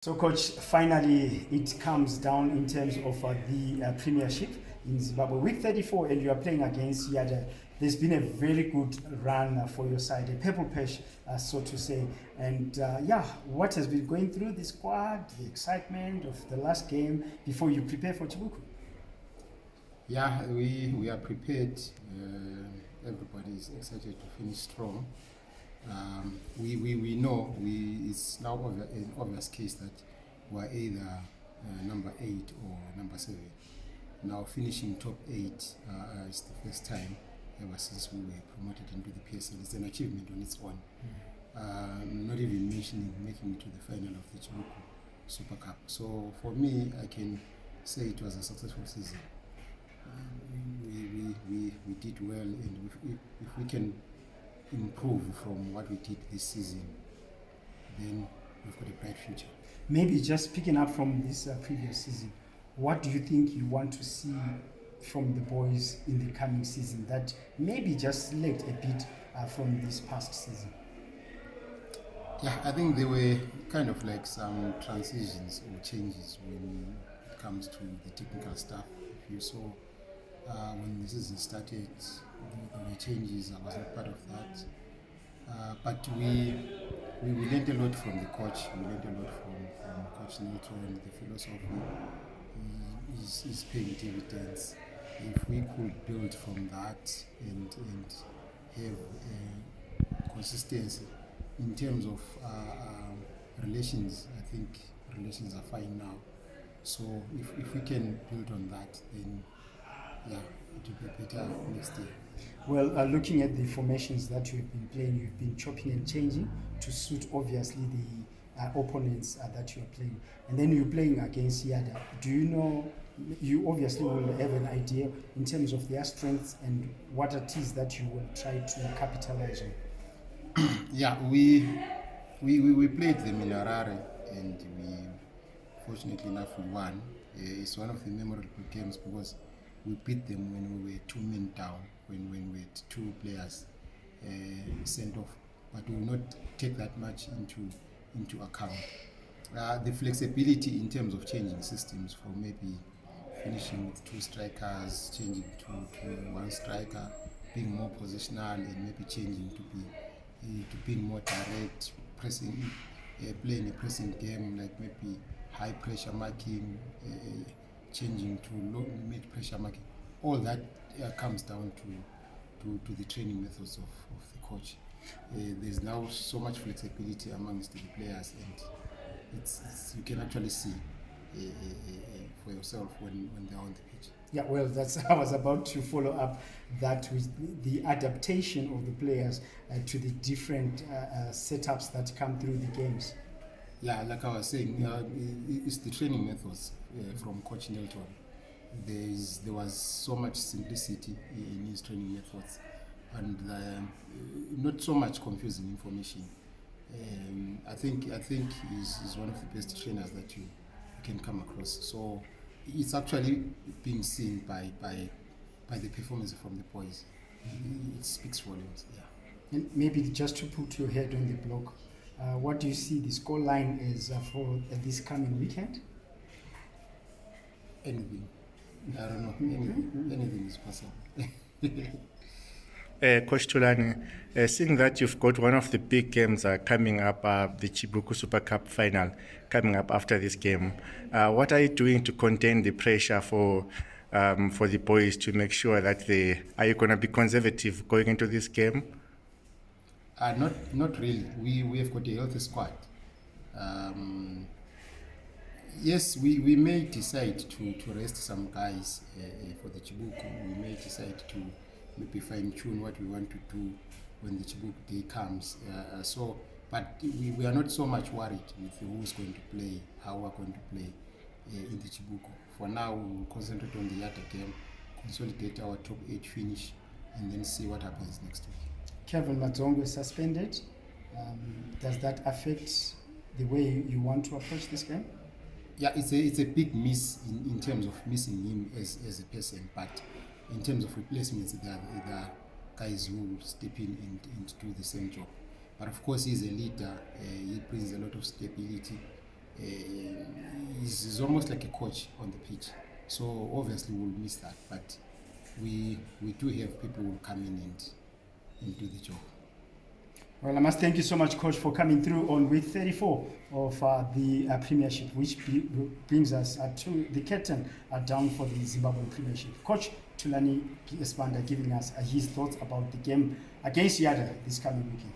So, Coach, finally it comes down in terms of the Premiership in Zimbabwe. Week 34, and you are playing against Yadah. There's been a very good run for your side, a purple patch, so to say. And what has been going through the squad, the excitement of the last game before you prepare for Chibuku? Yeah, we are prepared. Everybody is excited to finish strong. We know it's now an obvious case that we're either number 8 or number 7. Now finishing top 8 is the first time ever since we were promoted into the PSL. It's an achievement on its own. Not even mentioning making it to the final of the Chibuku Super Cup. So for me, I can say it was a successful season. We did well, and if we can improve from what we did this season, then we've got a bright future. Maybe just picking up from this previous season, what do you think you want to see from the boys in the coming season that maybe just lagged a bit from this past season? Yeah, I think there were kind of like some transitions or changes when it comes to the technical stuff. If you saw when the season started, there were changes. I was not part of that. But we learned a lot from the coach. We learned a lot from Coach Nilton. The philosophy is paying dividends. If we could build from that and have consistency in terms of relations, I think relations are fine now. So if we can build on that, then yeah, it will be better next year. Well, looking at the formations that you've been playing, you've been chopping and changing to suit obviously the opponents that you're playing. And then you're playing against Yadah. Do you know, you obviously will have an idea in terms of their strengths and what it is that you will try to capitalize on? Yeah, we played them in Harare, and we fortunately enough we won. It's one of the memorable games because we beat them when we were 2 men down, when we had 2 players sent off. But we will not take that much into account. The flexibility in terms of changing systems, for maybe finishing with 2 strikers, changing to 1 striker, being more positional, and maybe changing to being more direct, pressing, playing a pressing game, like maybe high pressure marking, changing to low mid pressure marking. All that comes down to the training methods of the coach. There's now so much flexibility amongst the players, and it's you can actually see for yourself when they're on the pitch. Yeah, well, that's I was about to follow up that with the adaptation of the players to the different setups that come through the games. Yeah, like I was saying, it's the training methods from Coach Nilton. There was so much simplicity in his training methods, and not so much confusing information. I think he's one of the best trainers that you can come across. So it's actually being seen by the performance from the boys. It speaks volumes. Yeah. And maybe just to put your head on the block, what do you see the score line is for this coming weekend? Anything. I don't know. Anything is possible. Coach Thulani, seeing that you've got one of the big games coming up, the Chibuku Super Cup final coming up after this game, what are you doing to contain the pressure for the boys to make sure that are you going to be conservative going into this game? Not really. We have got a healthy squad. Yes, we may decide to rest some guys for the Chibuku. We may decide to maybe fine-tune what we want to do when the Chibuku day comes. But we are not so much worried with who's going to play, how we're going to play in the Chibuku. For now, we will concentrate on the Yadah game, consolidate our top 8 finish, and then see what happens next week. Kevin Madzongo is suspended. Does that affect the way you want to approach this game? Yeah, it's a big miss in terms of missing him as a person, but in terms of replacements, there are guys who will step in and do the same job. But of course, he's a leader. He brings a lot of stability he's almost like a coach on the pitch. So obviously we'll miss that, but we do have people who will come in and do the job. Well, I must thank you so much, Coach, for coming through on week 34 of the Premiership, which brings us to the curtain down for the Zimbabwe Premiership. Coach Thulani Sibanda giving us his thoughts about the game against Yadah this coming weekend.